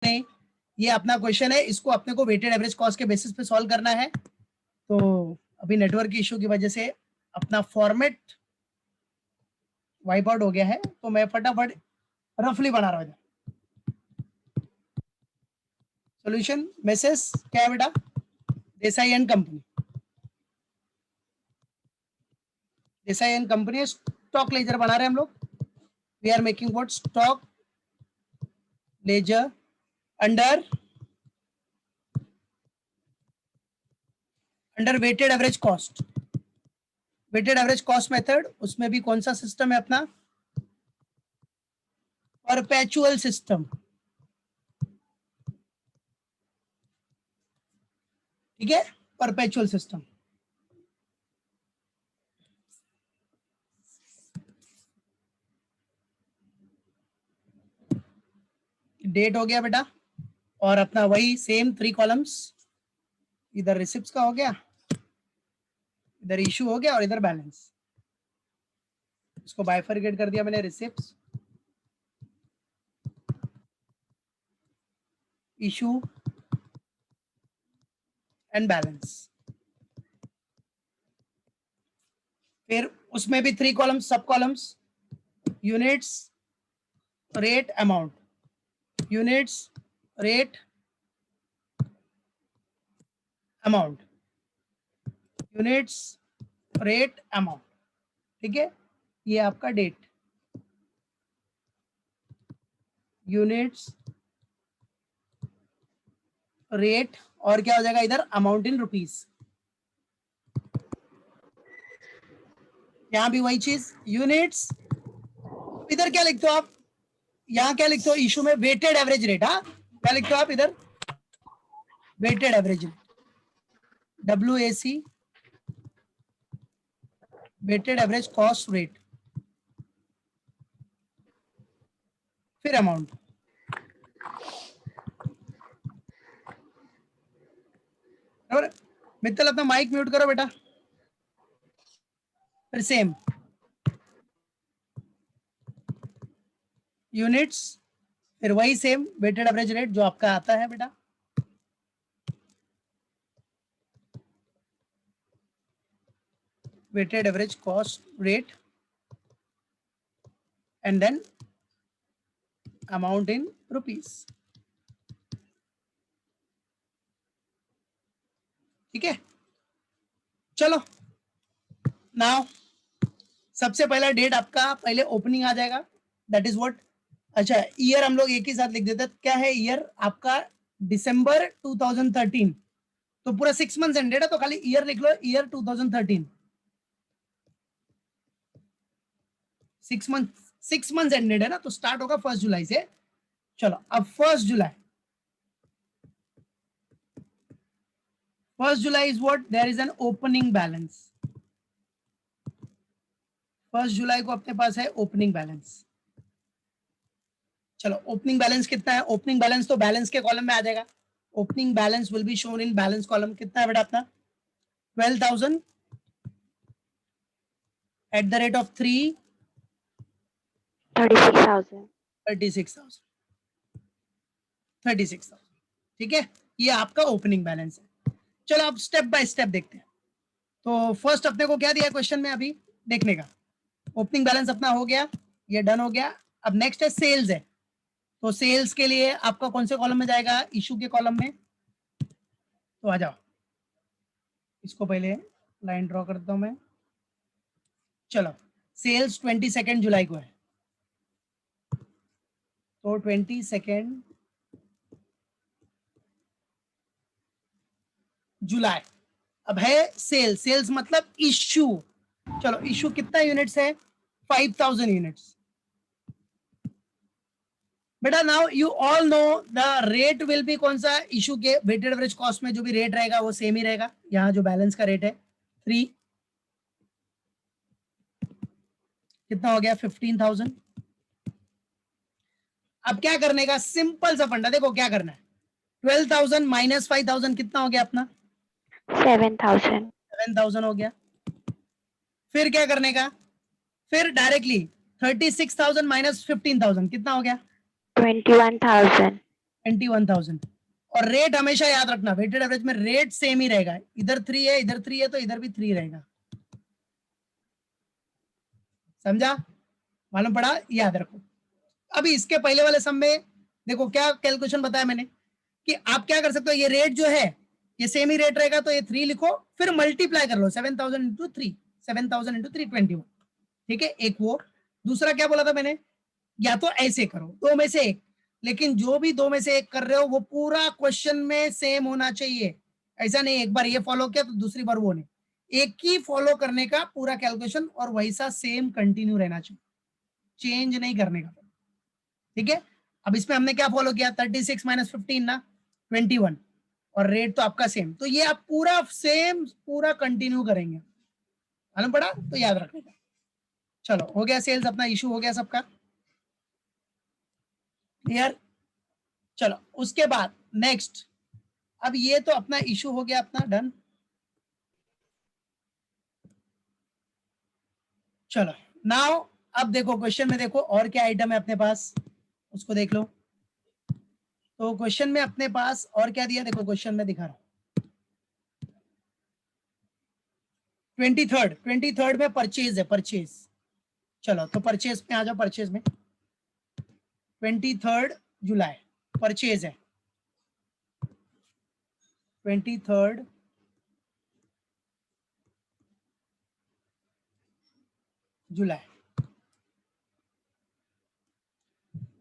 नहीं, ये अपना क्वेश्चन है, इसको अपने को वेटेड एवरेज कॉस्ट के बेसिस पे सॉल्व करना है। तो अभी नेटवर्क की इशू की वजह से अपना फॉर्मेट वाइप आउट हो गया है, तो मैं फटाफट रफली बना रहा हूँ। सॉल्यूशन मैसेज क्या है बेटा? Desai and company, Desai and company stock ledger बना रहे हैं हम लोग। We are making what? Stock ledger under weighted average cost. Weighted average cost method, उसमें भी कौन सा सिस्टम है अपना? Perpetual system. ठीक है, परपेचुअल सिस्टम। डेट हो गया बेटा, और अपना वही सेम 3 कॉलम्स, इधर रिसिप्ट्स का हो गया, इधर इशू हो गया, और इधर बैलेंस। इसको बाइफरकेट कर दिया मैंने, रिसिप्ट्स, इशू एंड बैलेंस। फिर उसमें भी 3 कॉलम्स, सब columns, units, rate, amount, units, rate, amount, units, rate, amount. ठीक है, ये आपका डेट, यूनिट्स, रेट, और क्या हो जाएगा इधर? Amount in rupees. यहां भी वही चीज, यूनिट्स। इधर क्या लिखते हो आप? यहाँ क्या लिखते हो? इशू में वेटेड एवरेज रेट। हाँ, क्या लिखते हो आप इधर? Weighted average rate, WAC, weighted average cost rate, फिर अमाउंट। बराबर? मित्तल अपना माइक म्यूट करो बेटा। फिर सेम यूनिट्स, फिर वही सेम वेटेड एवरेज रेट जो आपका आता है बेटा, weighted average cost rate, and then amount in rupees. ठीक है, चलो नाउ सबसे पहला डेट आपका पहले ओपनिंग आ जाएगा, दैट इज व्हाट। अच्छा, ईयर हम लोग एक ही साथ लिख देते हैं। क्या है ईयर आपका? दिसंबर 2013। तो पूरा 6 मंथ्स एंडेड है, तो खाली ईयर लिख लो, ईयर 2013। 6 मंथ्स एंडेड है ना, तो स्टार्ट होगा 1 जुलाई से। चलो अब 1 July is what? There is an opening balance. 1 जुलाई को अपने पास है ओपनिंग बैलेंस। चलो ओपनिंग बैलेंस कितना है? ओपनिंग बैलेंस तो बैलेंस के कॉलम में आ जाएगा। Opening balance will be shown in balance column. कितना है बेटा अपना? 12,000 एट द रेट ऑफ 36,000। 36,000। ठीक है, ये आपका ओपनिंग बैलेंस है। चलो अब स्टेप बाय स्टेप देखते हैं। तो फर्स्ट अपने को क्या दिया क्वेश्चन में अभी देखने का? ओपनिंग बैलेंस अपना हो गया, ये डन हो गया। अब नेक्स्ट है सेल्स है। तो सेल्स के लिए आपका कौन से कॉलम में जाएगा? इशू के कॉलम में। तो आ जाओ, इसको पहले लाइन ड्रॉ करता हूं मैं। चलो, सेल्स 22 जुलाई को है, तो 22 जुलाई। अब है सेल्स, सेल्स मतलब इश्यू। चलो इश्यू कितना यूनिट्स है? 5,000 यूनिट्स। बेटा now you all know the rate will be कौन सा? इशू के वेटेड एवरेज कॉस्ट में जो भी रेट रहेगा वो सेम ही रहेगा। यहाँ जो बैलेंस का रेट है 3, कितना हो गया? 15,000। अब क्या करने का? सिंपल सा फंडा, देखो क्या करना है। 12,000 माइनस 5,000 कितना हो गया अपना? 7,000। 7,000 हो गया। फिर क्या करने का? फिर डायरेक्टली 36,000 माइनस 15,000 कितना हो गया? 21,000। 21,000। और रेट हमेशा याद रखना, वेटेड एवरेज में रेट सेम ही रहेगा, इधर 3 है इधर 3 है तो इधर भी 3 रहेगा, समझा, मालूम पड़ा, याद रखो। अभी इसके पहले वाले सम में देखो क्या कैलकुलेशन बताया मैंने कि आप क्या कर सकते हो, ये रेट जो है ये सेम ही रेट रहेगा तो ये 3 लिखो, फिर मल्टीप्लाई कर लो 7,000 इंटू 3, 7,000 इंटू 321, ठीक है, एक वो। दूसरा क्या बोला था मैंने, या तो ऐसे करो, दो में से एक, लेकिन जो भी दो में से एक कर रहे हो वो पूरा क्वेश्चन में सेम होना चाहिए, ऐसा नहीं एक बार ये फॉलो किया तो दूसरी बार वो नहीं, एक ही फॉलो करने का पूरा कैलकुलेशन और वैसा सेम कंटिन्यू रहना चाहिए, चेंज नहीं करने का, ठीक है। अब इसमें हमने क्या फॉलो किया, 36 माइनस 15 ना 21, और रेट तो आपका सेम, तो ये आप पूरा सेम पूरा कंटिन्यू करेंगे, मालूम पड़ा, तो याद रखिएगा। चलो हो गया सेल्स, अपना इशू हो गया सबका क्लियर। चलो उसके बाद नेक्स्ट, अब ये तो अपना इशू हो गया अपना डन। चलो नाउ अब देखो क्वेश्चन में, देखो और क्या आइटम है अपने पास, उसको देख लो। तो क्वेश्चन में अपने पास और क्या दिया, देखो क्वेश्चन में दिखा रहा हूं, 23rd में परचेज है, परचेज। चलो तो परचेज में आ जाओ, परचेज में 23 जुलाई परचेज है, 23 जुलाई।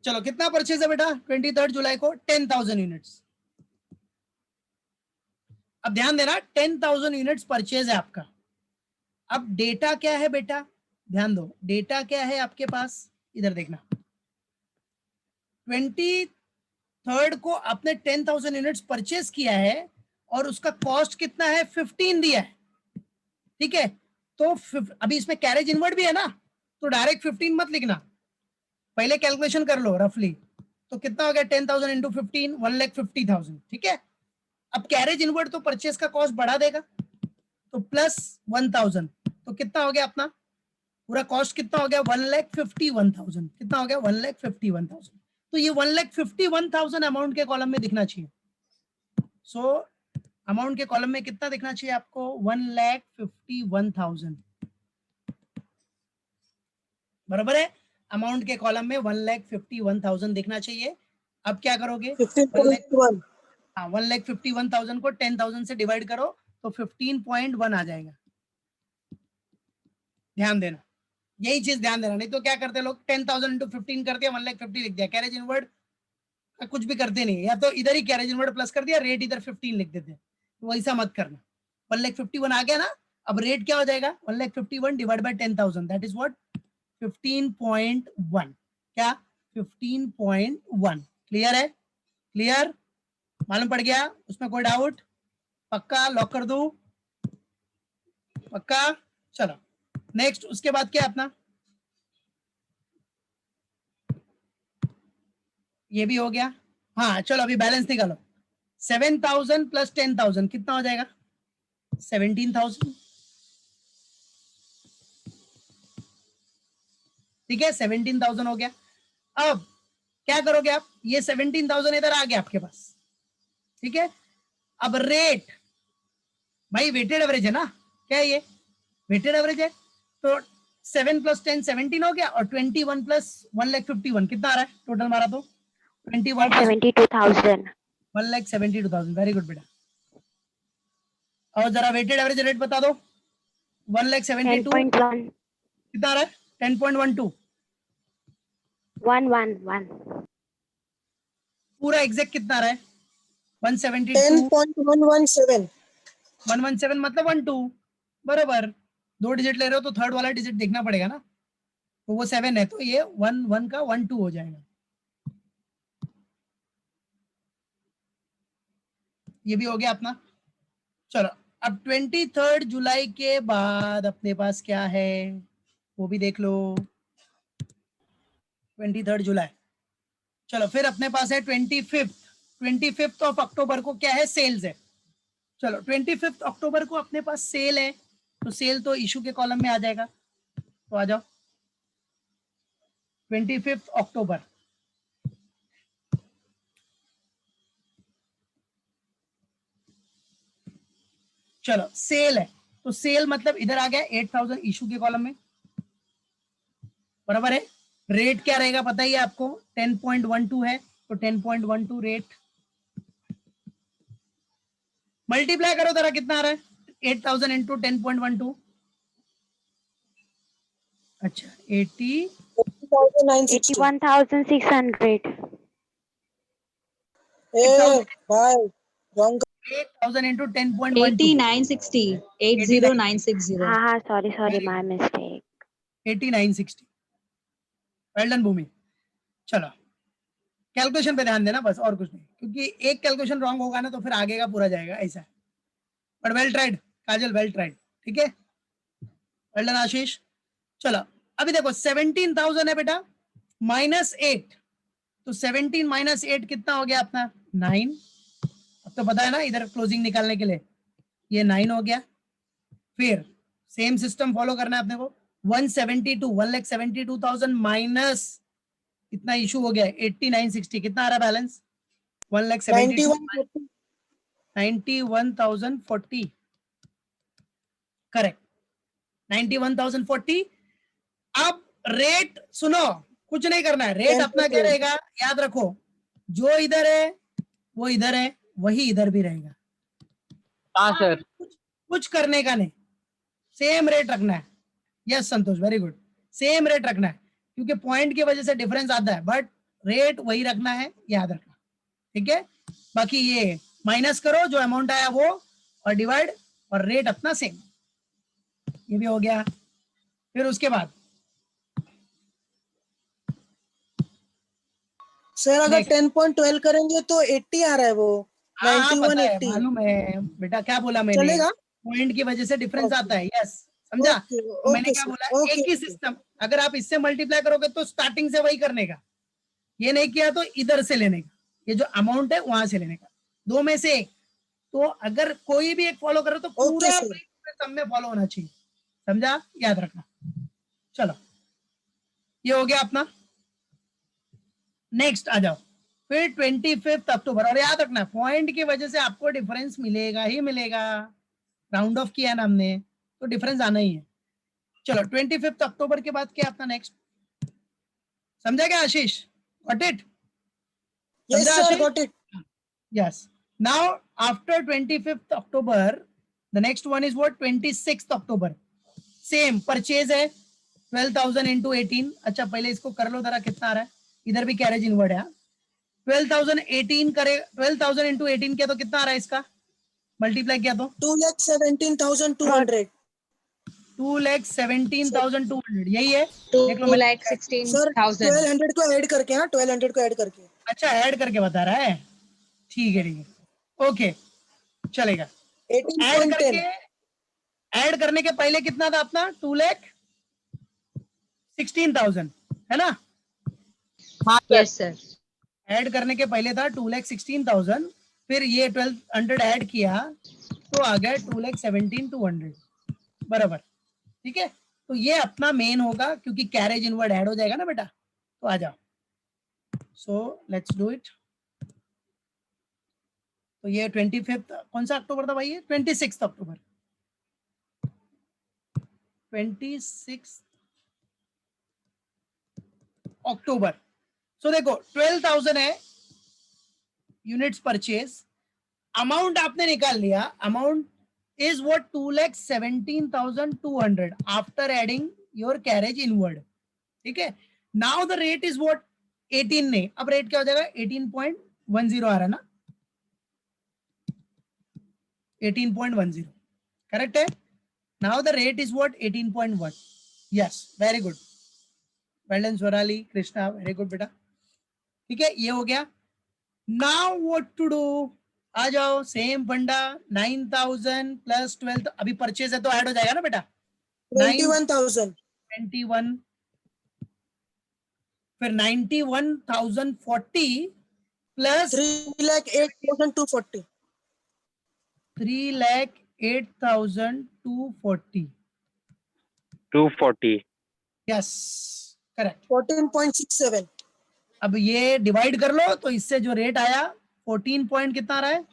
चलो कितना परचेज है बेटा 23 जुलाई को, 10,000 यूनिट्स। अब ध्यान देना 10,000 यूनिट्स परचेज है आपका। अब डेटा क्या है बेटा, ध्यान दो, डेटा क्या है आपके पास, इधर देखना, 23 को आपने 10,000 यूनिट्स परचेज किया है और उसका कॉस्ट कितना है 15 दिया है, ठीक है। तो अभी इसमें कैरेज इनवर्ड भी है ना, तो डायरेक्ट 15 मत लिखना, पहले कैलकुलेशन कर लो रफली, तो कितना हो गया 10,000 इंटू 15, 1,50,000, ठीक है। अब कैरेज इनवर्ड तो परचेज का कॉस्ट बढ़ा देगा, तो प्लस 1,000, तो कितना हो गया अपना पूरा कॉस्ट, कितना हो गया 1,51,000, कितना हो गया 1,51,000। तो ये 1,51,000 अमाउंट के कॉलम में दिखना चाहिए। सो अमाउंट के कॉलम में कितना दिखना चाहिए आपको, 1,51,000, बराबर है। अमाउंट के कॉलम में 1,51,000 दिखना चाहिए। अब क्या करोगे, 15.1 हाँ 1,51,000 को 10,000 से डिवाइड करो तो 15.1 आ जाएगा, ध्यान देना, यही चीज ध्यान देना, नहीं तो क्या करते लोग 10,000 इंटू 15 कर दिया 1,50,000 लिख दिया, कैरेज इनवर्ड कुछ भी करते नहीं, या तो इधर ही कैरेज इनवर्ड प्लस कर दिया, रेट इधर 15 लिख देते, तो वैसा मत करना। 1,51,000 आ गया ना, अब रेट क्या हो जाएगा 1,51,000 divide by 10,000, that is what 15.1, क्या 15.1, क्लियर है, क्लियर, मालूम पड़ गया, उसमें कोई डाउट, पक्का, लॉक कर दूं, पक्का। चलो नेक्स्ट, उसके बाद क्या अपना, ये भी हो गया, हाँ चलो अभी बैलेंस निकालो, 7,000 प्लस 10,000 कितना हो जाएगा 17,000, ठीक है 17,000 हो गया। अब क्या करोगे आप, ये 17,000 इधर आ गया आपके पास, ठीक है। अब रेट भाई वेटेड एवरेज है ना, क्या है ये वेटेड एवरेज है, तो 7 प्लस 10 17 हो गया, और 21 प्लस 1,51,000 कितना आ रहा है टोटल मारा तो 21 प्लस 72,000. 1,72,000, वेरी गुड बेटा। और जरा वेटेड एवरेज रेट बता दो, 1,72,000 10.1. कितना आ रहा है 10.12, 111. पूरा एग्जैक्ट कितना आ रहा है 172, 10.117 117 मतलब 12, बराबर, दो डिजिट ले रहे हो तो थर्ड वाला डिजिट देखना पड़ेगा ना, तो वो 7 है तो ये 1 का 12 हो जाएगा, ये भी हो गया अपना। चलो अब 23 जुलाई के बाद अपने पास क्या है वो भी देख लो, 23 जुलाई। चलो फिर अपने पास है 25 ऑफ अक्टूबर को क्या है सेल्स है, चलो 25 अक्टूबर को अपने पास सेल है, तो सेल तो इशू के कॉलम में आ जाएगा, तो आ जाओ 25 अक्टूबर, चलो सेल है, तो सेल मतलब इधर आ गया 8000 इशू के कॉलम में, बराबर है। रेट क्या रहेगा पता ही है आपको, 10.12 है, तो 10.12 रेट मल्टीप्लाई करो जरा, कितना आ रहा है 8000 इंटू 10.12, अच्छा 80,960. 81,600. भाई wrong. 8000 इंटू 10.12, 8960 80960 हाँ हाँ, sorry my mistake. 8960। Well done Bhumi. चलो कैलकुलेशन पे ध्यान देना बस, और कुछ नहीं, क्योंकि एक कैलकुलेशन रॉन्ग होगा ना तो फिर आगे का पूरा जाएगा, ऐसा है। But well tried Kajal, well tried, ठीक है, वेल डन आशीष। चलो अभी देखो 17,000 है बेटा, -8, तो 17 - 8 कितना हो गया अपना 9। अब तो पता है ना इधर क्लोजिंग निकालने के लिए, ये 9 हो गया। फिर सेम सिस्टम फॉलो करना है अपने को, 1,72,000 माइनस कितना इशू हो गया 8960, कितना आ रहा बैलेंस 1,72,000 91. 91,040, करेक्ट 91,040। अब रेट सुनो, कुछ नहीं करना है, रेट अपना क्या रहेगा याद रखो, जो इधर है वो इधर है, वही इधर भी रहेगा। हाँ सर। कुछ करने का नहीं, सेम रेट रखना है। यस संतोष, वेरी गुड, सेम रेट रखना है, क्योंकि पॉइंट की वजह से डिफरेंस आता है, बट रेट वही रखना है, याद रखना, ठीक है। बाकी ये माइनस करो जो अमाउंट आया वो, और डिवाइड, और रेट अपना सेम, ये भी हो गया। फिर उसके बाद सर अगर 10.12 करेंगे तो 80 आ रहा है वो, हाँ 91 पता है, 80 मालूम है बेटा, क्या बोला मैंने, चलेगा। पॉइंट की वजह से डिफरेंस Okay. आता है, यस समझा। ओके तो मैंने क्या सर, बोला, ओके एक ही सिस्टम, अगर आप इससे मल्टीप्लाई करोगे तो स्टार्टिंग से वही करने का, ये नहीं किया तो इधर से लेने का, ये जो अमाउंट है वहां से लेने का, दो में से एक। तो अगर कोई भी एक फॉलो करे तो पूरा सर। सब में फॉलो होना चाहिए, समझा, याद रखना। चलो ये हो गया अपना, नेक्स्ट आ जाओ। फिर 25 अक्टूबर, और याद रखना पॉइंट की वजह से आपको डिफरेंस मिलेगा ही मिलेगा, राउंड ऑफ किया ना हमने तो डिफरेंस आना ही है। चलो 25 अक्टूबर के बाद क्या अपना नेक्स्ट, समझा क्या आशीष, गॉट इट, यस समझा sir, Ashish, got it. yes. Now after 25th October, the next one is what, 26th October, same purchase है 12,000 इंटू 18। अच्छा पहले इसको कर लो जरा, कितना आ रहा है, इधर भी कैरेज इनवर्ड है, 12,018 करे, 12,000 इंटू 18 किया तो कितना आ रहा है इसका, मल्टीप्लाई किया तो 2,17,200. 2,17,200, यही है, देख लो 2,16,000 सर 1200 को ऐड करके, हाँ 1200 को ऐड करके। अच्छा ऐड करके बता रहा है, ठीक है ठीक है, ओके चलेगा। ऐड 18.10. करके, ऐड करने के पहले कितना था अपना 2,16,000 है ना, यस सर। ऐड करने के पहले था 2,16,000, फिर ये 1,200 ऐड किया तो आ गया 2,17,200, बराबर, ठीक है। तो ये अपना मेन होगा, क्योंकि कैरेज इनवर्ड ऐड हो जाएगा ना बेटा, तो आ जाओ, सो लेट्स डू इट। तो ये 25 कौन सा अक्टूबर था भाई, ये 26 अक्टूबर, 26 अक्टूबर। सो देखो 12,000 है यूनिट्स परचेज, अमाउंट आपने निकाल लिया, amount is what 2,17,200 after adding your carriage inward, ठीक है। Now the rate is what 18 नहीं, अब रेट क्या हो जाएगा 18.10 आ रहा है ना, 18.10 करेक्ट है। Now the rate is what 18.1, yes very good, well done Swarali Krishna, very good बेटा, ठीक है ये हो गया। नाउ व्हाट टू डू, आ जाओ सेम फंडा, 9,000 प्लस 12, अभी परचेज है तो ऐड हो जाएगा ना बेटा, 21,000. 91, फिर 91,040 प्लस 3,08,240. 3,08,240, 240। Yes correct. 14.67. अब ये डिवाइड कर लो, तो इससे जो रेट आया 14 पॉइंट कितना आ रहा है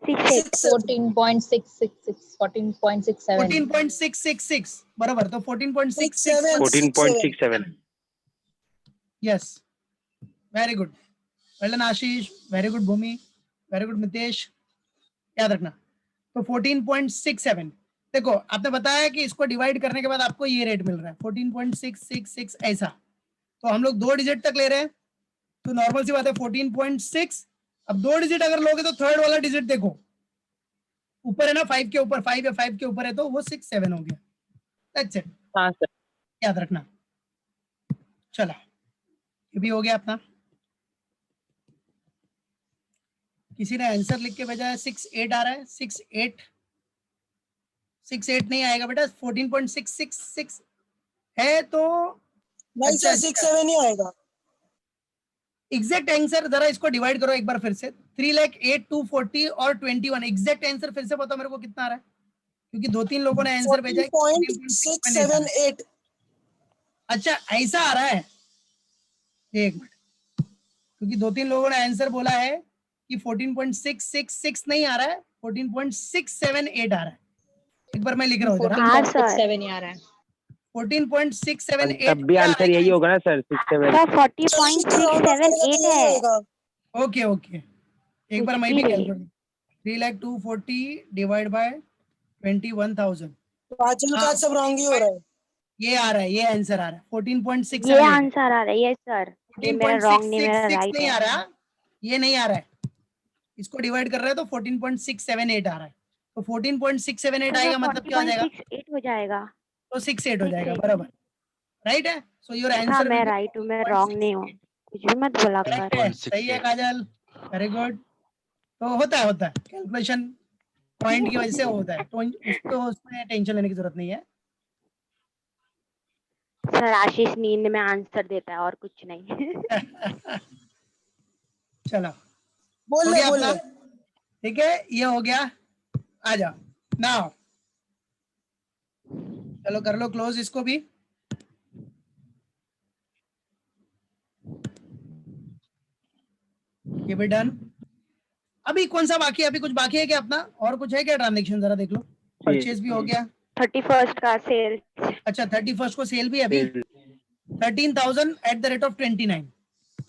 6 14.666, 14.67. 14.666 बरोबर. तो 14.66 14.67. Yes, very good. Well done Ashish, very good Bhumi, very good Mitesh. याद रखना. तो 14.67. देखो आपने बताया कि इसको डिवाइड करने के बाद आपको ये रेट मिल रहा है 14.666 ऐसा. तो हम लोग 2 डिजिट तक ले रहे हैं, तो नॉर्मल सी बात है 14.6. अब 2 डिजिट अगर लोगे तो थर्ड वाला डिजिट देखो ऊपर है ना, 5 के ऊपर, 5 या 5 के ऊपर है तो वो 6 7 हो गया. That's it. हाँ सर. याद रखना. चलो ये भी हो गया अपना. किसी ने आंसर लिख के भेजा है 6 8 आ रहा है. 6 8 नहीं आएगा बेटा. 14.666 है तो नहीं सर, 6 7 ही आएगा. एग्जैक्ट आंसर जरा इसको डिवाइड करो एक बार फिर से. 3,08,240 और 21. एग्जैक्ट आंसर फिर से बताओ मेरे को कितना आ रहा है, क्योंकि 2-3 लोगों ने आंसर भेजा है. 14.678. अच्छा ऐसा आ रहा है. एक मिनट, क्योंकि 2-3 लोगों ने आंसर बोला है कि 14.666 नहीं आ रहा है, 14.678 आ रहा है. एक बार मैं लिख रहा हूँ जरा. हाँ, सर. 14.67 ही आ रहा है. 14.678 तब भी आंसर यही होगा ना सर, 6 7. सर 40.678 है. ओके ओके, एक बार मैं भी कुछ भी कैलकुलेट. 3,02,40 divide by 21,000. पांचों का सब रॉन्ग ही हो रहा है. ये आ रहा है, ये आंसर आ रहा है 14.678. ये आंसर आ रहा है. यस सर, ये मेरा रॉन्ग नहीं, मेरा 14.666 राइट नहीं आ है. रहा, ये नहीं आ रहा है. इसको डिवाइड कर रहे हैं तो 14.678 आ रहा है. तो 14.678 आएगा मतलब क्या हो जाएगा? 40.68 हो जाएगा. तो 68 हो जाएगा 68. बराबर. राइट है. सो योर हाँ, आंसर मैं राइट हूँ, मैं रॉन्ग नहीं हूँ. कुछ भी मत बोला कर. सही है काजल, वेरी गुड. तो होता है कैलकुलेशन पॉइंट की वजह से होता है, तो उसको उसमें टेंशन लेने की जरूरत नहीं है. सर आशीष नींद में आंसर देता है और कुछ नहीं. चलो बोल हो ले गया बोल अपना. ले. ठीक है, ये हो गया. आ जाओ नाउ. चलो कर लो क्लोज इसको भी. ये भी डन. अभी कौन सा बाकी है? अभी कुछ बाकी है क्या अपना? और कुछ है क्या ट्रांजेक्शन? जरा देख लो. परचेज भी हो गया. 31st का सेल. अच्छा 31st को सेल भी है अभी. 13,000 एट द रेट ऑफ 29.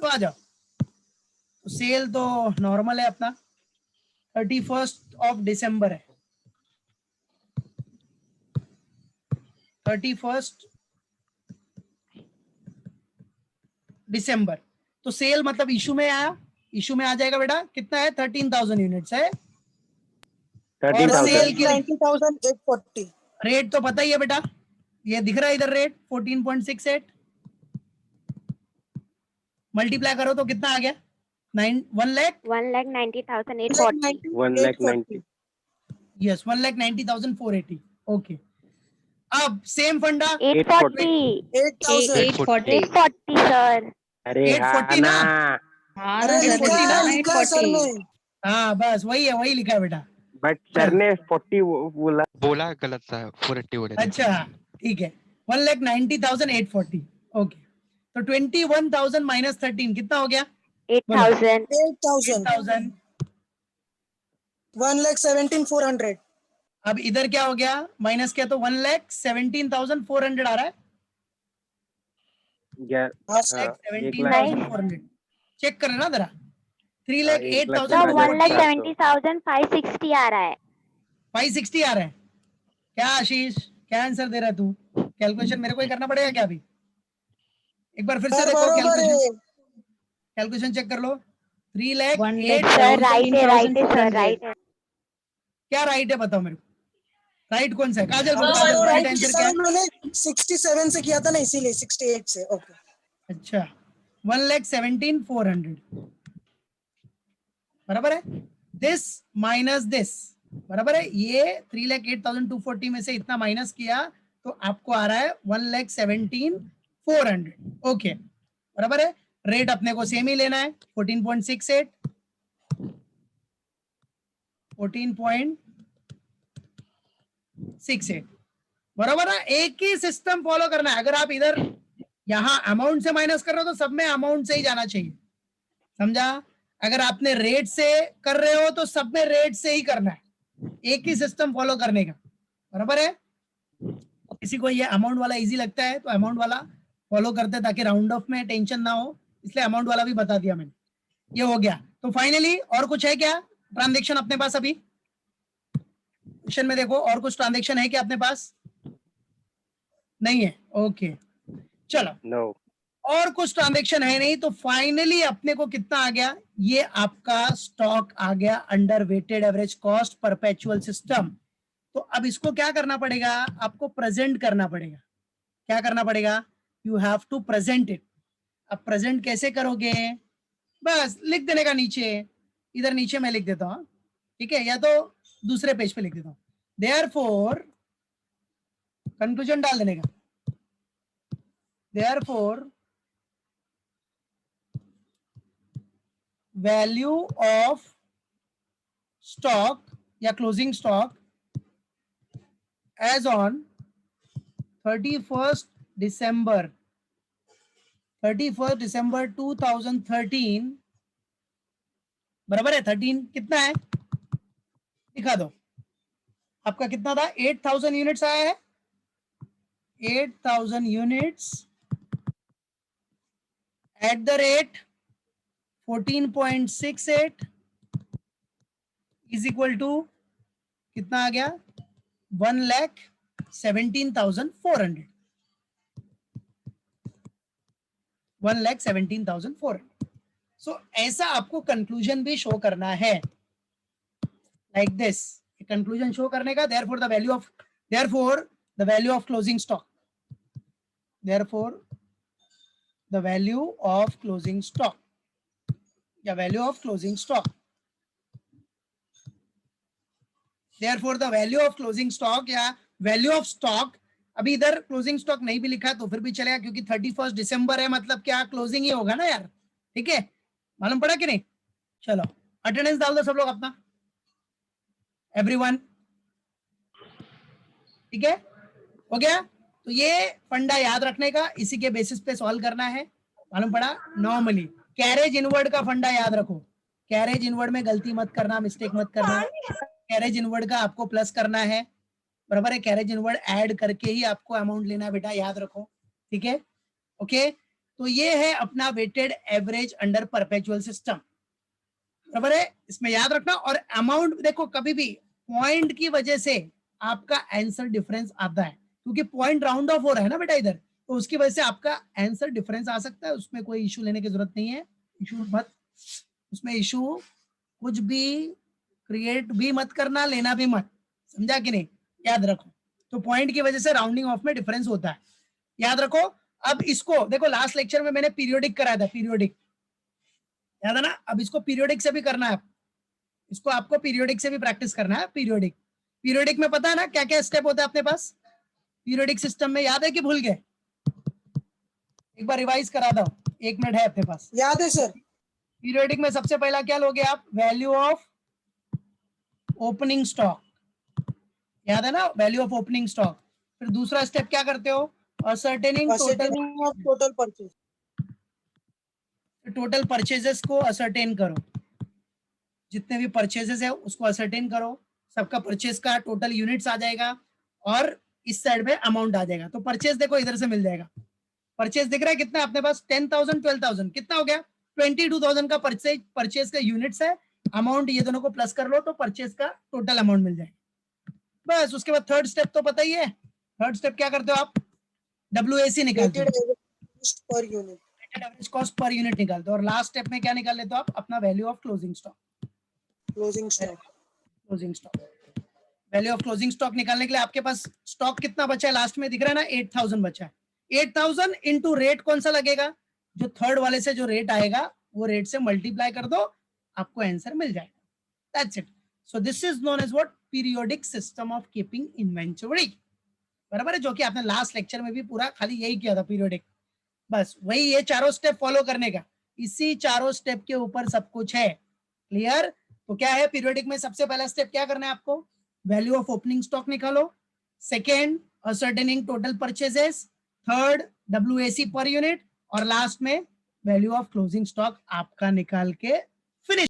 तो आ जाओ. तो सेल तो नॉर्मल है अपना. 31st ऑफ दिसंबर है. 31st दिसंबर. तो सेल मतलब इशू में आया. इशू में आ जाएगा बेटा. कितना है? 13,000 यूनिट्स है. और 13,000. सेल की 90,840. रेट तो पता ही है बेटा, ये दिख रहा है इधर रेट 14.68. मल्टीप्लाई करो तो कितना आ गया? 1,90,840. 1,90,000. यस 1,90,480. ओके. अब सेम फंडा 840. 8,000. 840. 840 सर. अरे 840 हाँ ना? ना, हाँ अरे ना सर, लिखा है, ना लिखा है सर 840. ने. हाँ बस वही है, वही लिखा है बेटा. बट सर ने 40 बोला. बोला गलत था, 480 बोले थे. अच्छा ठीक है. 1,90,840. ओके. तो 21,000 माइनस 13 कितना हो गया? 8,000. 8,000. 8,000. 1,17,400. अब इधर क्या हो गया? माइनस क्या? तो 1,17,400 आ रहा है. हाँ सर. 1,17,400 चेक कर ना जरा. सर 3,08,400 1,70,560 आ रहा है. 560 आ रहा है. क्या आशीष, क्या आंसर दे रहा है तू? कैलकुलेशन मेरे को ही करना पड़ेगा क्या अभी? एक बार फिर से सर देखो बरोबर कैलकुलेशन. है. कैलकुलेशन चेक कर लो. 1 3,08,000. सर राइट है, राइट है सर, 13,400. राइट है. क्या राइट है बताओ मेरे को. राइट कौन सा है? काजल बोलो. सर काजल राइट right आंसर सर क्या है? मैंने 67 से किया था ना, इसीलिए 68 से. ओके. अच्छा 1,17,400 बराबर है. दिस माइनस दिस बराबर है. ये 3,08,240 में से इतना माइनस किया तो आपको आ रहा है 1,17,400. ओके बराबर है. रेट अपने को सेम ही लेना है 14.68. 14.68 बराबर है. एक ही सिस्टम फॉलो करना है. अगर आप इधर यहाँ अमाउंट से माइनस कर रहे हो तो सब में अमाउंट से ही जाना चाहिए. समझा? अगर आपने रेट से कर रहे हो तो सब में रेट से ही करना है, एक ही सिस्टम फॉलो करने का, बराबर है। किसी को ये अमाउंट वाला इजी लगता है तो अमाउंट वाला फॉलो करते हैं ताकि राउंड ऑफ में टेंशन ना हो, इसलिए अमाउंट वाला भी बता दिया मैंने। ये हो गया। तो फाइनली और कुछ है क्या ट्रांजैक्शन अपने पास? अभी क्वेश्चन में देखो और कुछ ट्रांजैक्शन है क्या अपने पास? नहीं है, ओके चलो। नो। और कुछ ट्रांजैक्शन है नहीं, तो फाइनली अपने को कितना आ गया? ये आपका स्टॉक आ गया under weighted average cost perpetual system. तो अब इसको क्या करना पड़ेगा? आपको प्रेजेंट करना पड़ेगा। क्या करना पड़ेगा? You have to present it. अब प्रेजेंट कैसे करोगे? बस लिख देने का नीचे, इधर नीचे मैं लिख देता हूं, ठीक है, या तो दूसरे पेज पे लिख देता हूं। देयरफॉर, कंक्लूजन डाल देने का, देयरफॉर वैल्यू ऑफ स्टॉक या closing stock as on 31st December 2013, बराबर है 13 कितना है दिखा दो। आपका कितना था? 8000 यूनिट्स आया है, 8000 units at the rate 14.68 is equal to कितना आ गया? 1,17,400, 1,17,400। सो ऐसा आपको कंक्लूजन भी शो करना है, लाइक दिस। कंक्लूजन शो करने का, therefore the value of closing stock, therefore the value of closing stock या value of closing stock, therefore the value of closing stock या वैल्यू ऑफ स्टॉक। अभी इधर closing stock नहीं भी लिखा तो फिर भी चलेगा, क्योंकि 31 दिसंबर है, मतलब क्या क्लोजिंग ही होगा ना यार, ठीक है, मालूम पड़ा कि नहीं? चलो अटेंडेंस डाल दो सब लोग अपना, एवरीवन, ठीक है, हो गया। तो ये फंडा याद रखने का, इसी के बेसिस पे सॉल्व करना है, मालूम पड़ा। नॉर्मली कैरेज इनवर्ड का फंडा याद रखो, कैरेज इनवर्ड में गलती मत करना, मिस्टेक मत करना। कैरेज इनवर्ड का आपको प्लस करना है, बराबर है, कैरेज इनवर्ड ऐड करके ही आपको अमाउंट लेना है बेटा, याद रखो, ठीक है, ओके। तो ये है अपना weighted average under perpetual system, बराबर है, इसमें याद रखना। और अमाउंट देखो, कभी भी पॉइंट की वजह से आपका आंसर डिफरेंस आता है, क्योंकि पॉइंट राउंड ऑफ हो रहा है ना बेटा इधर, तो उसकी वजह से आपका आंसर डिफरेंस आ सकता है, उसमें कोई इशू लेने की जरूरत नहीं है, इशू मत, उसमें इशू कुछ भी क्रिएट भी मत करना, लेना भी मत, समझा कि नहीं, याद रखो। तो पॉइंट की वजह से राउंडिंग ऑफ में डिफरेंस होता है, याद रखो। अब इसको देखो, लास्ट लेक्चर में मैंने पीरियोडिक कराया था, पीरियोडिक याद है ना, अब इसको पीरियोडिक से भी करना है, इसको आपको पीरियोडिक से भी प्रैक्टिस करना है। पीरियोडिक में पता है ना क्या क्या स्टेप होता है अपने पास पीरियोडिक सिस्टम में, याद है कि भूल गए? एक बार रिवाइज करा दो, 1 मिनट है अपने पास। याद है सर। पीरियोडिक में सबसे पहला क्या लोगे आप? वैल्यू ऑफ ओपनिंग स्टॉक, याद है ना, वैल्यू ऑफ ओपनिंग स्टॉक। फिर दूसरा स्टेप क्या करते हो? Ascertaining total purchase, total purchases को असर्टेन करो, जितने भी परचेजेस है उसको असर्टेन करो, सबका परचेज का टोटल यूनिट्स आ जाएगा और इस साइड पे अमाउंट आ जाएगा। तो परचेज देखो इधर से मिल जाएगा, परचेज दिख रहा है कितना अपने पास? 10,000 12,000 कितना हो गया? 22,000 का परचेज का यूनिट्स है, अमाउंट ये दोनों को प्लस कर लो तो परचेज का टोटल अमाउंट मिल जाएगा। बस उसके बाद थर्ड स्टेप तो पता ही है, थर्ड स्टेप क्या करते हो आप? WAC निकालते हो, per unit, average cost per unit निकालते हो। और लास्ट स्टेप में क्या निकाल लेते हो आप? अपना value of closing stock, closing stock, closing stock. Value of closing stock निकालने के लिए आपके पास स्टॉक कितना बचा है? लास्ट में दिख रहा है ना, 8,000 बचा है। 8,000 इंटू रेट कौन सा लगेगा? जो थर्ड वाले से जो रेट आएगा वो रेट से मल्टीप्लाई कर दो, आपको आंसर मिल जाएगा। That's it. So this is known as what? Periodic system of keeping inventory, बराबर है, जो कि आपने लास्ट लेक्चर में भी पूरा खाली यही किया था, पीरियोडिक। बस वही ये चारों स्टेप फॉलो करने का, इसी चारों स्टेप के ऊपर सब कुछ है। क्लियर? तो क्या है पीरियोडिक में? सबसे पहला स्टेप क्या करना है आपको? वैल्यू ऑफ ओपनिंग स्टॉक निकालो, second ascertaining total purchases, third WAC per unit, और लास्ट में वैल्यू ऑफ क्लोजिंग स्टॉक आपका निकाल के